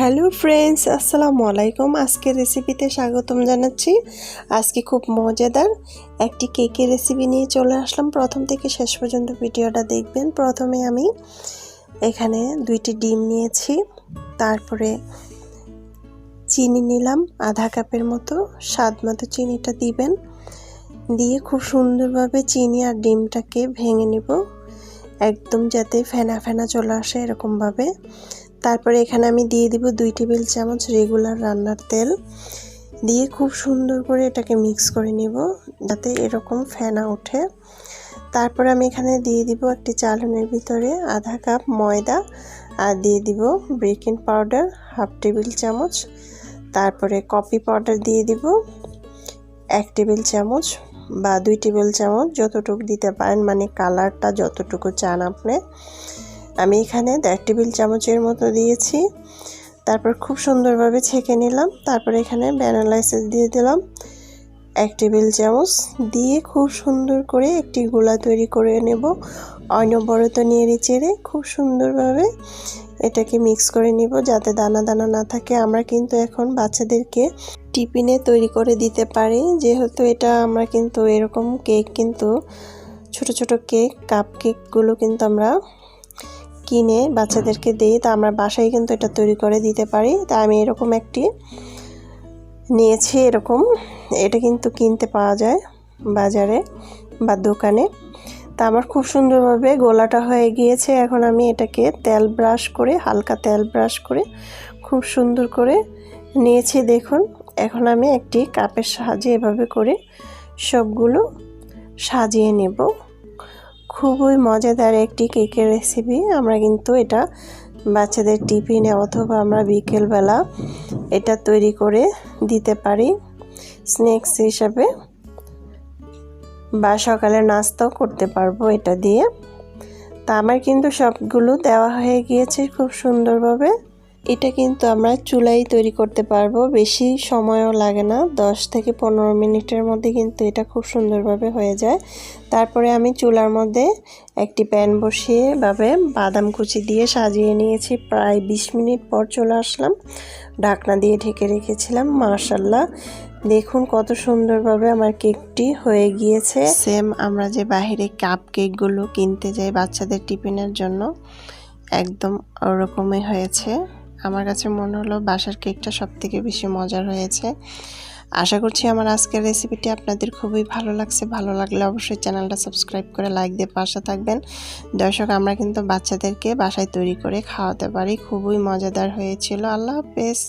Hello friends, আসসালামু আলাইকুম। আজকের রেসিপিতে স্বাগতম জানাচ্ছি। আজকে খুব মজাদার একটি কেকের রেসিপি নিয়ে চলে আসলাম। প্রথম থেকে শেষ পর্যন্ত ভিডিওটা দেখবেন। প্রথমে আমি এখানে 2টি ডিম নিয়েছি, তারপরে চিনি নিলাম আধা কাপের মতো। স্বাদ মতো চিনিটা দিবেন, দিয়ে খুব সুন্দরভাবে চিনি আর ডিমটাকে ভেঙে নিব, একদম যাতে ফেনা ফেনা চলে আসে এরকমভাবে। তারপরে এখানে আমি দিয়ে দিব 2 টেবিল চামচ রেগুলার রান্নার তেল, দিয়ে খুব সুন্দর করে এটাকে মিক্স করে নিব যাতে এরকম ফেনা ওঠে। তারপরে আমি এখানে দিয়ে দিব একটি চালনির ভিতরে আধা কাপ ময়দা, আর দিয়ে দিব বেকিং পাউডার 1/2 টেবিল চামচ। তারপরে কফি পাউডার দিয়ে দিব 1 টেবিল চামচ বা 2 টেবিল চামচ, যতটুকু দিতে পারেন, মানে কালারটা যতটুকু চান আপনি। আমি এখানে 1.5 টেবিল চামচের মতো দিয়েছি। তারপর খুব সুন্দরভাবে ছেঁকে নিলাম। তারপর এখানে ভ্যানিলা এসেন্স দিয়ে দিলাম 1 টেবিল চামচ, দিয়ে খুব সুন্দর করে একটি গোলা তৈরি করে নেব। অনবরত নেড়ে চেড়ে খুব সুন্দরভাবে এটাকে মিক্স করে নিব যাতে দানা দানা না থাকে। আমরা কিন্তু এখন বাচ্চাদেরকে টিফিনে তৈরি করে দিতে পারি, যেহেতু এটা আমরা কিন্তু এরকম কেক, কিন্তু ছোট ছোট কেক, কাপ কেকগুলো কিন্তু আমরা কিনে বাচ্চাদেরকে দিই, তা আমরা বাসায় কিন্তু এটা তৈরি করে দিতে পারি। তা আমি এরকম একটি নিয়েছি। এটা কিন্তু কিনতে পাওয়া যায় বাজারে বা দোকানে। তা আমার খুব সুন্দরভাবে গোলাটা হয়ে গিয়েছে। এখন আমি এটাকে হালকা তেল ব্রাশ করে খুব সুন্দর করে নিয়েছি। দেখুন, এখন আমি একটি কাপের সাহায্যে এভাবে করে সবগুলো সাজিয়ে নেব। খুবই মজাদার একটি কেকের রেসিপি। আমরা কিন্তু এটা বাচ্চাদের টিফিনে অথবা আমরা বিকেলবেলা এটা তৈরি করে দিতে পারি স্ন্যাক্স হিসাবে, বা সকালে নাস্তাও করতে পারবো এটা দিয়ে। তা আমার কিন্তু সবগুলো দেওয়া হয়ে গিয়েছে খুব সুন্দরভাবে। এটা কিন্তু আমরা চুলায় তৈরি করতে পারবো, বেশি সময়ও লাগে না, 10 থেকে 15 মিনিটের মধ্যে কিন্তু এটা খুব সুন্দরভাবে হয়ে যায়। তারপরে আমি চুলার মধ্যে একটি প্যান বসিয়ে ভাবে বাদাম কুচি দিয়ে সাজিয়ে নিয়েছি। প্রায় 20 মিনিট পর চলে আসলাম, ঢাকনা দিয়ে ঢেকে রেখেছিলাম। মাশাআল্লাহ, দেখুন কত সুন্দরভাবে আমার কেকটি হয়ে গিয়েছে। সেম আমরা যে বাইরে কাপ কেকগুলো কিনতে যাই বাচ্চাদের টিফিনের জন্য, একদম ওরকমই হয়েছে। আমার কাছে মনে হলো বাসার কেকটা সবথেকে বেশি মজার হয়েছে। আশা করছি আমার আজকের রেসিপিটি আপনাদের খুবই ভালো লাগছে। ভালো লাগলে অবশ্যই চ্যানেলটা সাবস্ক্রাইব করে লাইক দিয়ে পাশে থাকবেন। দর্শক, আমরা কিন্তু বাচ্চাদেরকে বাসায় তৈরি করে খাওয়াতে পারি। খুবই মজাদার হয়েছিল। আল্লাহ হাফেজ।